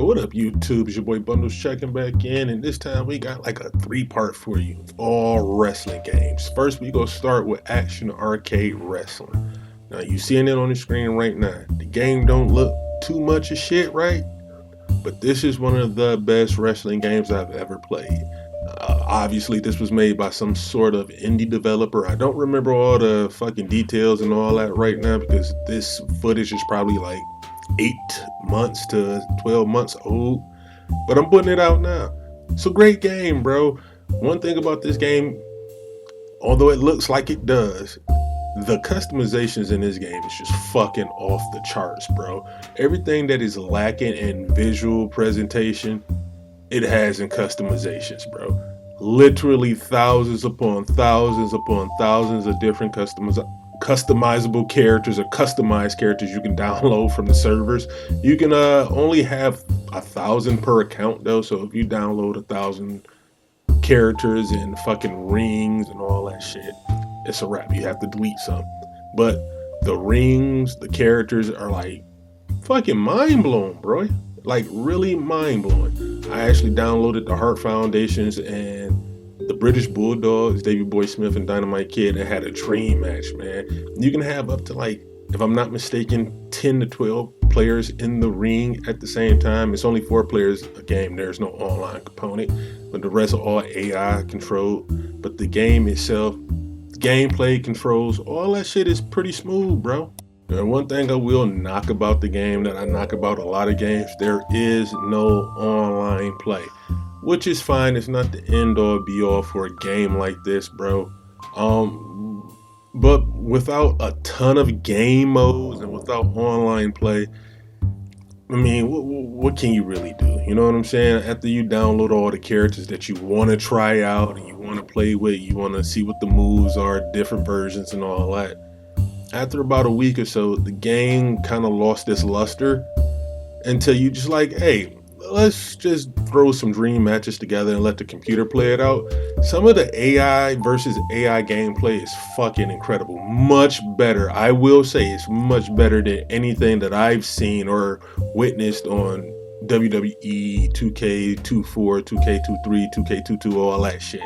What up, YouTube? It's your boy Bundles checking back in, and this time we got like a three-part for you. All wrestling games. First, we gonna start with Action Arcade Wrestling. Now, you seeing it on the screen right now. The game don't look too much of shit, right? But this is one of the best wrestling games I've ever played. Obviously, this was made by some sort of indie developer. I don't remember all the fucking details and all that right now because this footage is probably like 8 months to 12 months old. But I'm putting it out now. It's a great game, bro. One thing about this game, although it looks like it does, the customizations in this game is just fucking off the charts, bro. Everything that is lacking in visual presentation, it has in customizations, bro. Literally thousands upon thousands of different customizable characters or customized characters you can download from the servers. You can only have 1,000 per account though, so if you download 1,000 characters and fucking rings and all that shit, it's a wrap. You have to delete some. But the rings, the characters are like fucking mind blowing, bro. Like really mind blowing. I actually downloaded the Heart Foundations and the British Bulldogs, Davey Boy Smith and Dynamite Kid, that had a dream match, man. You can have up to like, if I'm not mistaken, 10 to 12 players in the ring at the same time. It's only 4 players a game. There's no online component, but the rest are all AI controlled. But the game itself, gameplay controls, all that shit is pretty smooth, bro. And one thing I will knock about the game that I knock about a lot of games, there is no online play, which is fine. It's not the end all be all for a game like this, bro. But without a ton of game modes and without online play, I mean, what can you really do? You know what I'm saying? After you download all the characters that you want to try out and you want to play with, you want to see what the moves are, different versions and all that. After about a week or so, the game kind of lost its luster until you just like, hey, let's just throw some dream matches together and let the computer play it out. Some of the AI versus AI gameplay is fucking incredible. Much better. I will say it's much better than anything that I've seen or witnessed on WWE 2K24, 2K23, 2K22, all that shit.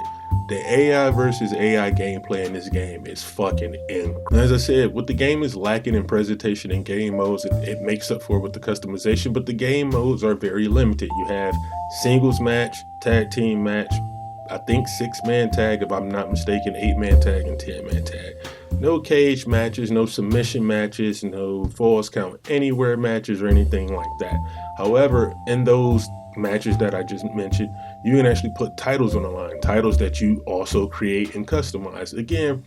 The AI versus AI gameplay in this game is fucking incredible. As I said, what the game is lacking in presentation and game modes, it makes up for with the customization, but the game modes are very limited. You have singles match, tag team match, I think 6-man tag if I'm not mistaken, 8-man tag and 10-man tag. No cage matches, no submission matches, no falls count anywhere matches or anything like that. However, in those matches that I just mentioned, you can actually put titles on the line, titles that you also create and customize. Again,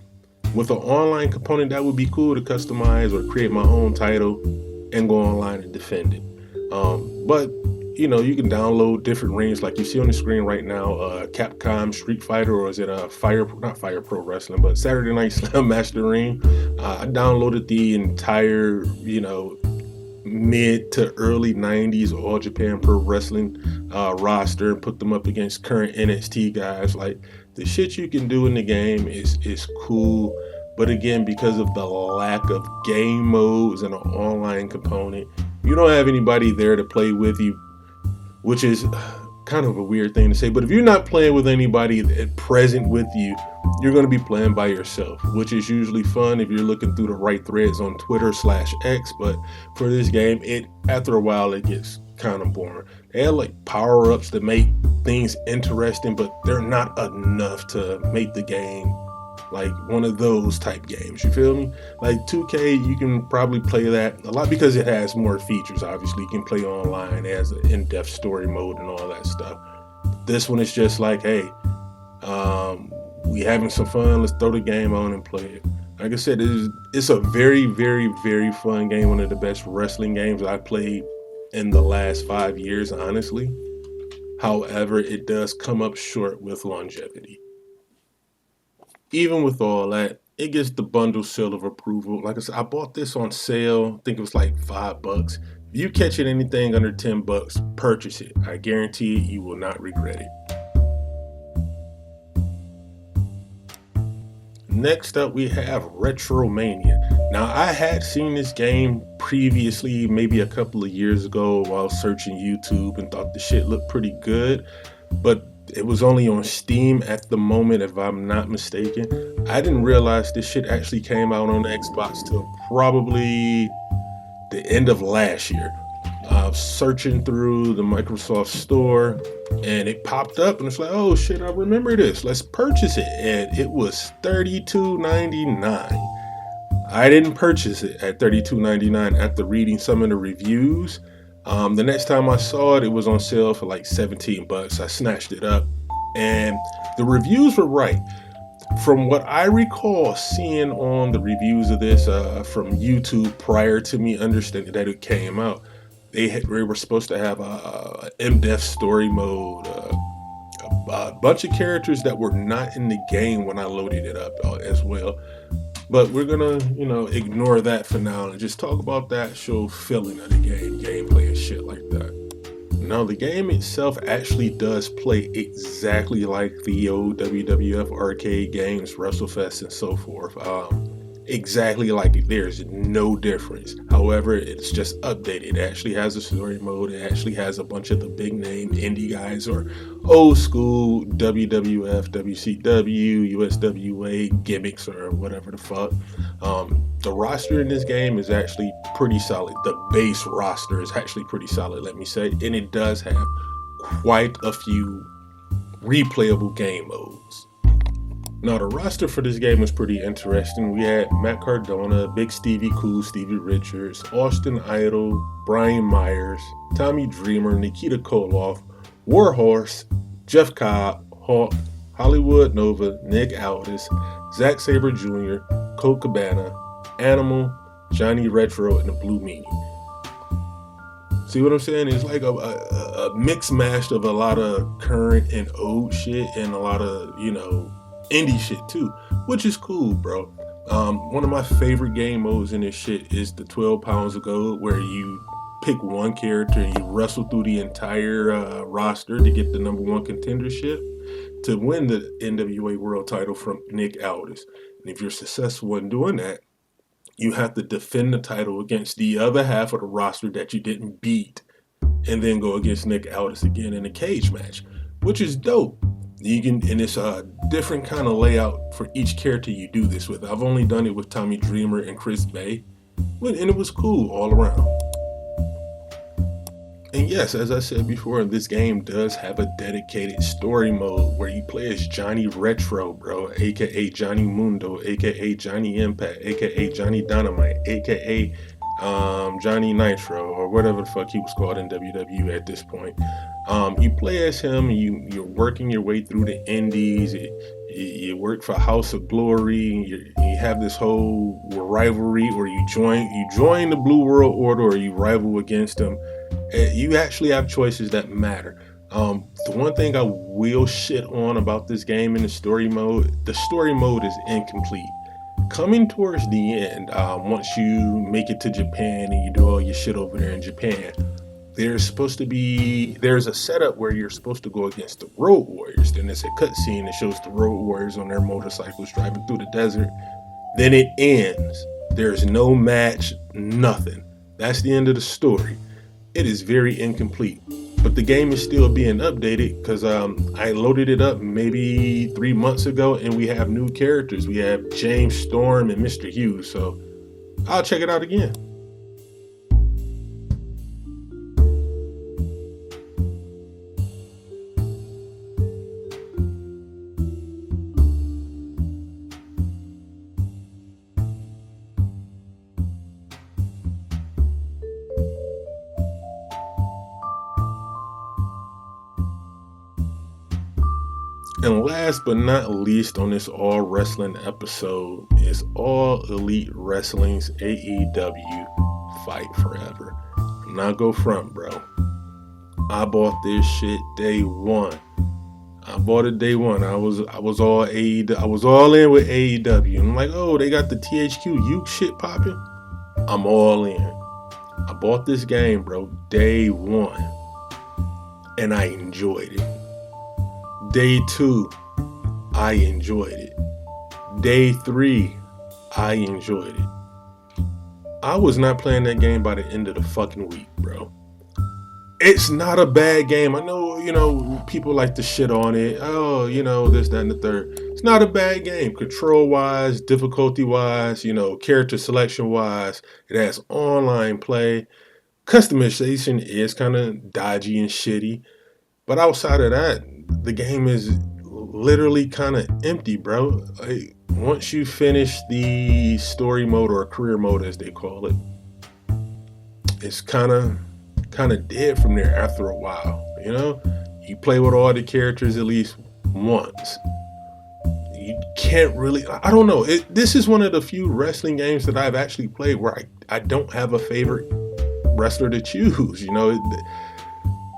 with an online component, that would be cool to customize or create my own title and go online and defend it. But you know, you can download different rings like you see on the screen right now, Capcom Street Fighter, or is it not Fire Pro Wrestling, but Saturday Night Slam Master Ring. I downloaded the entire, you know, mid to early 90s All Japan Pro Wrestling roster and put them up against current NXT guys. Like, the shit you can do in the game is cool, but again, because of the lack of game modes and an online component, you don't have anybody there to play with you, which is kind of a weird thing to say, but if you're not playing with anybody present with you, you're going to be playing by yourself, which is usually fun if you're looking through the right threads on Twitter/X. But for this game, after a while it gets kind of boring. They have like power-ups to make things interesting, but they're not enough to make the game like one of those type games, you feel me? Like 2K, you can probably play that a lot because it has more features. Obviously, you can play online, it has an in-depth story mode and all that stuff. This one is just like, hey, we having some fun, let's throw the game on and play it. Like I said, it's a very, very, very fun game. One of the best wrestling games I played in the last 5 years, honestly. However, it does come up short with longevity. Even with all that, it gets the bundle seal of approval. Like I said, I bought this on sale. I think it was like $5. If you catch it anything under $10, purchase it. I guarantee you will not regret it. Next up, we have RetroMania. Now, I had seen this game previously, maybe a couple of years ago, while searching YouTube and thought the shit looked pretty good, but it was only on Steam at the moment, if I'm not mistaken. I didn't realize this shit actually came out on Xbox till probably the end of last year. Searching through the Microsoft Store, and it popped up, and it's like, oh shit, I remember this. Let's purchase it, and it was $32.99. I didn't purchase it at $32.99 after reading some of the reviews. The next time I saw it, it was on sale for like $17. I snatched it up, and the reviews were right. From what I recall seeing on the reviews of this from YouTube prior to me understanding that it came out, they were supposed to have a in-depth story mode, a bunch of characters that were not in the game when I loaded it up as well. But we're gonna, ignore that for now and just talk about the actual feeling of the game, gameplay and shit like that. Now, the game itself actually does play exactly like the old WWF arcade games, WrestleFest, and so forth. Exactly like it. There's no difference. However, it's just updated. It actually has a story mode. It actually has a bunch of the big name indie guys or old school WWF, WCW, USWA gimmicks or whatever the fuck. The roster in this game is actually pretty solid. The base roster is actually pretty solid, let me say. And it does have quite a few replayable game modes. Now, the roster for this game was pretty interesting. We had Matt Cardona, Big Stevie Cool, Stevie Richards, Austin Idol, Brian Myers, Tommy Dreamer, Nikita Koloff, Warhorse, Jeff Cobb, Hawk, Hollywood Nova, Nick Aldis, Zack Sabre Jr., Colt Cabana, Animal, Johnny Retro, and the Blue Meanie. See what I'm saying? It's like a mix mash of a lot of current and old shit and a lot of, indie shit too, which is cool, bro. One of my favorite game modes in this shit is the 12 pounds of gold, where you pick one character and you wrestle through the entire roster to get the number one contendership to win the NWA World title from Nick Aldis. And if you're successful in doing that, you have to defend the title against the other half of the roster that you didn't beat, and then go against Nick Aldis again in a cage match, which is dope. And it's a different kind of layout for each character you do this with. I've only done it with Tommy Dreamer and Chris Bay, and it was cool all around. And yes, as I said before, this game does have a dedicated story mode where you play as Johnny Retro, bro, aka Johnny Mundo, aka Johnny Impact, aka Johnny Dynamite, aka Johnny Nitro, or whatever the fuck he was called in WWE at this point. You play as him, you're working your way through the indies, you work for House of Glory, you have this whole rivalry, or you join the Blue World Order, or you rival against them. You actually have choices that matter. The one thing I will shit on about this game in the story mode is incomplete. Coming towards the end, once you make it to Japan and you do all your shit over there in Japan, there's a setup where you're supposed to go against the Road Warriors. Then there's a cutscene that shows the Road Warriors on their motorcycles driving through the desert. Then it ends. There's no match, nothing. That's the end of the story. It is very incomplete. But the game is still being updated because I loaded it up maybe 3 months ago, and we have new characters. We have James Storm and Mr. Hughes. So I'll check it out again. And last but not least on this All Wrestling episode is All Elite Wrestling's AEW Fight Forever. I'm not go front, bro. I bought this shit day one. I bought it day one. I was all AEW. I was all in with AEW. I'm like, oh, they got the THQ shit popping. I'm all in. I bought this game, bro, day one, and I enjoyed it. Day 2, I enjoyed it. Day 3, I enjoyed it. I was not playing that game by the end of the fucking week, bro. It's not a bad game. I know, people like to shit on it. Oh, this, that, and the third. It's not a bad game. Control wise, difficulty wise, character selection wise. It has online play. Customization is kind of dodgy and shitty. But outside of that, the game is literally kind of empty, bro. Like, once you finish the story mode or career mode, as they call it, it's kind of dead from there after a while. You play with all the characters at least once. You can't really, I don't know. This is one of the few wrestling games that I've actually played where I don't have a favorite wrestler to choose.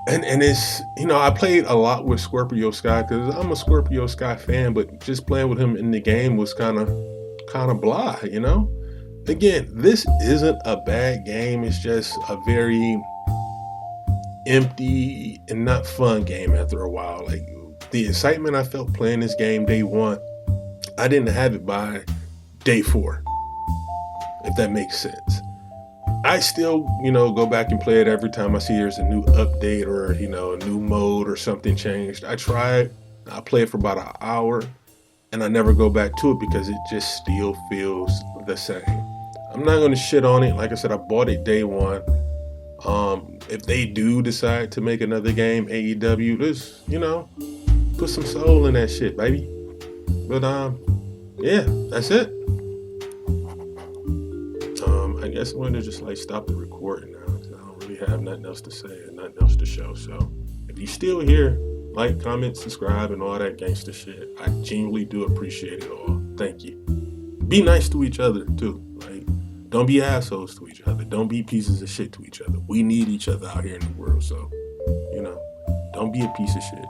And it's, I played a lot with Scorpio Sky because I'm a Scorpio Sky fan, but just playing with him in the game was kind of blah. Again, this isn't a bad game. It's just a very empty and not fun game after a while. Like, the excitement I felt playing this game day one, I didn't have it by day 4, if that makes sense. I still, go back and play it every time I see there's a new update or, a new mode or something changed. I play it for about an hour, and I never go back to it because it just still feels the same. I'm not going to shit on it. Like I said, I bought it day one. If they do decide to make another game, AEW, just, put some soul in that shit, baby. But, yeah, that's it. I guess I'm going to just stop the recording now because I don't really have nothing else to say and nothing else to show. So if you're still here, like, comment, subscribe, and all that gangster shit. I genuinely do appreciate it all. Thank you. Be nice to each other too. Don't be assholes to each other. Don't be pieces of shit to each other. We need each other out here in the world. So, don't be a piece of shit.